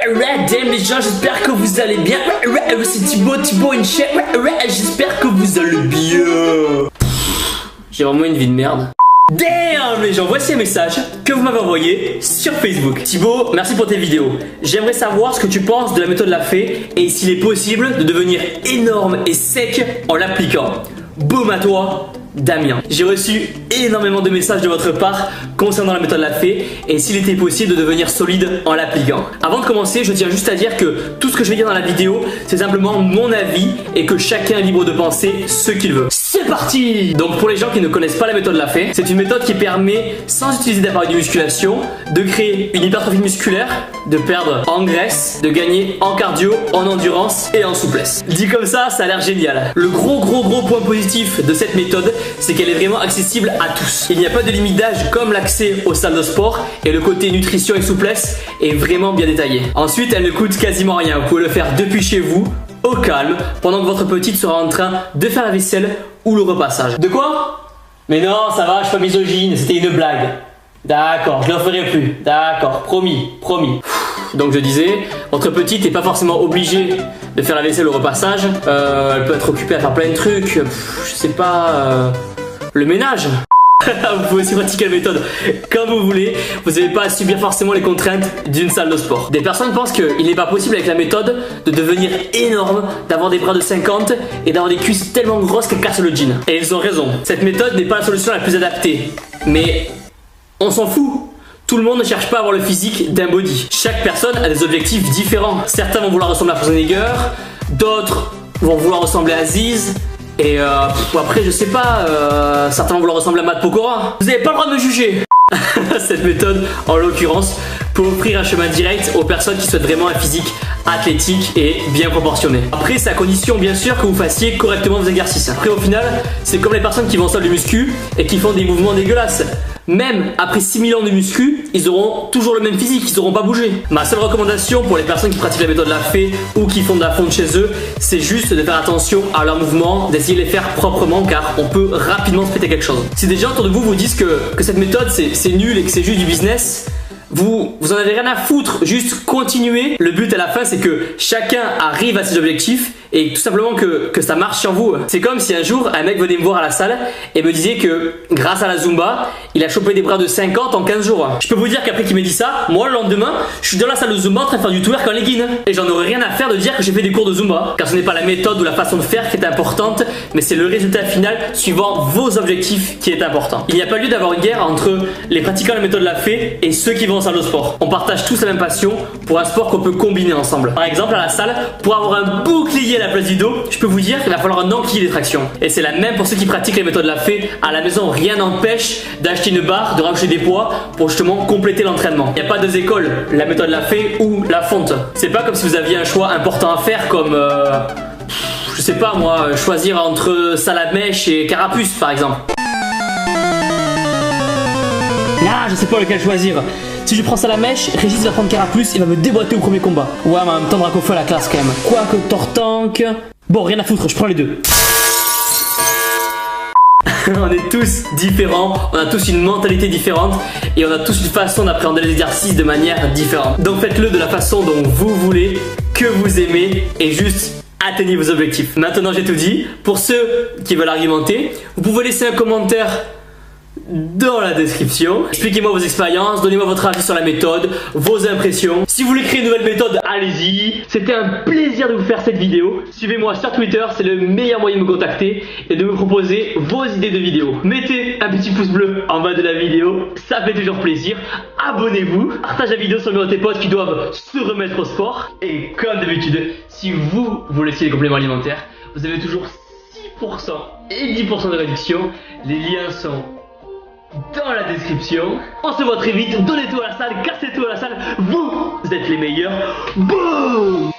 Damn les gens, j'espère que vous allez bien. C'est Thibaut InShape. J'espère que vous allez bien. J'ai vraiment une vie de merde. Damn les gens, voici un message que vous m'avez envoyé sur Facebook. Thibaut, merci pour tes vidéos. J'aimerais savoir ce que tu penses de la méthode Lafay et s'il est possible de devenir énorme et sec en l'appliquant. Boum à toi, Damien. J'ai reçu énormément de messages de votre part concernant la méthode Lafay et s'il était possible de devenir solide en l'appliquant. Avant de commencer, je tiens juste à dire que tout ce que je vais dire dans la vidéo, c'est simplement mon avis et que chacun est libre de penser ce qu'il veut. C'est parti! Donc pour les gens qui ne connaissent pas la méthode Lafay, c'est une méthode qui permet, sans utiliser d'appareil de musculation, de créer une hypertrophie musculaire, de perdre en graisse, de gagner en cardio, en endurance et en souplesse. Dit comme ça a l'air génial. Le gros point positif de cette méthode, c'est qu'elle est vraiment accessible à tous. Il n'y a pas de limite d'âge comme l'accès aux salles de sport et le côté nutrition et souplesse est vraiment bien détaillé. Ensuite, elle ne coûte quasiment rien. Vous pouvez le faire depuis chez vous, au calme, pendant que votre petite sera en train de faire la vaisselle ou le repassage. De quoi? Mais non, ça va, je suis pas misogyne, c'était une blague. D'accord, je ne le ferai plus. D'accord, promis. Donc je disais, votre petite n'est pas forcément obligée de faire la vaisselle au repassage. Elle peut être occupée à faire plein de trucs. Je sais pas, le ménage. Vous pouvez aussi pratiquer la méthode quand vous voulez. Vous n'avez pas à subir forcément les contraintes d'une salle de sport. Des personnes pensent qu'il n'est pas possible avec la méthode de devenir énorme, d'avoir des bras de 50 et d'avoir des cuisses tellement grosses qu'elles cassent le jean. Et ils ont raison. Cette méthode n'est pas la solution la plus adaptée. Mais on s'en fout. Tout le monde ne cherche pas à avoir le physique d'un body. Chaque personne a des objectifs différents. Certains vont vouloir ressembler à Schwarzenegger, d'autres vont vouloir ressembler à Aziz. Et après je sais pas, certains vont vouloir ressembler à Matt Pokora. Vous n'avez pas le droit de me juger. Cette méthode en l'occurrence peut offrir un chemin direct aux personnes qui souhaitent vraiment un physique athlétique et bien proportionné. Après c'est à condition bien sûr que vous fassiez correctement vos exercices. Après au final c'est comme les personnes qui vont en salle de muscu et qui font des mouvements dégueulasses. Même après 6000 ans de muscu, ils auront toujours le même physique, ils n'auront pas bougé. Ma seule recommandation pour les personnes qui pratiquent la méthode Lafay ou qui font de la fonte chez eux, c'est juste de faire attention à leurs mouvements, d'essayer de les faire proprement car on peut rapidement se péter quelque chose. Si des gens autour de vous vous disent que cette méthode c'est nul et que c'est juste du business, vous en avez rien à foutre, juste continuez. Le but à la fin c'est que chacun arrive à ses objectifs et tout simplement que ça marche sur vous. C'est comme si un jour un mec venait me voir à la salle et me disait que grâce à la Zumba, il a chopé des bras de 50 en 15 jours. Je peux vous dire qu'après qu'il m'ait dit ça, moi le lendemain, je suis dans la salle de Zumba en train de faire du twerk en legging. Et j'en aurais rien à faire de dire que j'ai fait des cours de Zumba. Car ce n'est pas la méthode ou la façon de faire qui est importante, mais c'est le résultat final suivant vos objectifs qui est important. Il n'y a pas lieu d'avoir une guerre entre les pratiquants de la méthode Lafay et ceux qui vont en salle de sport. On partage tous la même passion pour un sport qu'on peut combiner ensemble. Par exemple à la salle, pour avoir un bouclier à la place du dos, je peux vous dire qu'il va falloir un enquille des tractions. Et c'est la même pour ceux qui pratiquent les méthodes Lafay. À la maison, rien n'empêche d'acheter une barre, de rajouter des poids pour justement compléter l'entraînement. Il n'y a pas deux écoles, la méthode Lafay ou la fonte. C'est pas comme si vous aviez un choix important à faire comme je sais pas moi, choisir entre Salamèche et Carapuce par exemple. Ah, je sais pas lequel choisir. Si je prends Salamèche, Régis va prendre Carapuce, il va me déboîter au premier combat. Ouais, mais en même temps, Dracofeu a la classe quand même. Quoique Tortank. Bon, rien à foutre, je prends les deux. On est tous différents, on a tous une mentalité différente et on a tous une façon d'appréhender les exercices de manière différente. Donc faites-le de la façon dont vous voulez, que vous aimez et juste atteignez vos objectifs. Maintenant, j'ai tout dit. Pour ceux qui veulent argumenter, vous pouvez laisser un commentaire dans la description. Expliquez-moi vos expériences, donnez-moi votre avis sur la méthode, vos impressions. Si vous voulez créer une nouvelle méthode, allez-y. C'était un plaisir de vous faire cette vidéo. Suivez-moi sur Twitter, c'est le meilleur moyen de me contacter et de me proposer vos idées de vidéos. Mettez un petit pouce bleu en bas de la vidéo, ça fait toujours plaisir. Abonnez-vous, partagez la vidéo sur tes potes qui doivent se remettre au sport. Et comme d'habitude, si vous laissiez les compléments alimentaires, vous avez toujours 6% et 10% de réduction. Les liens sont dans la description. On se voit très vite. Donnez-tout à la salle, cassez-tout à la salle. Vous êtes les meilleurs. Boum!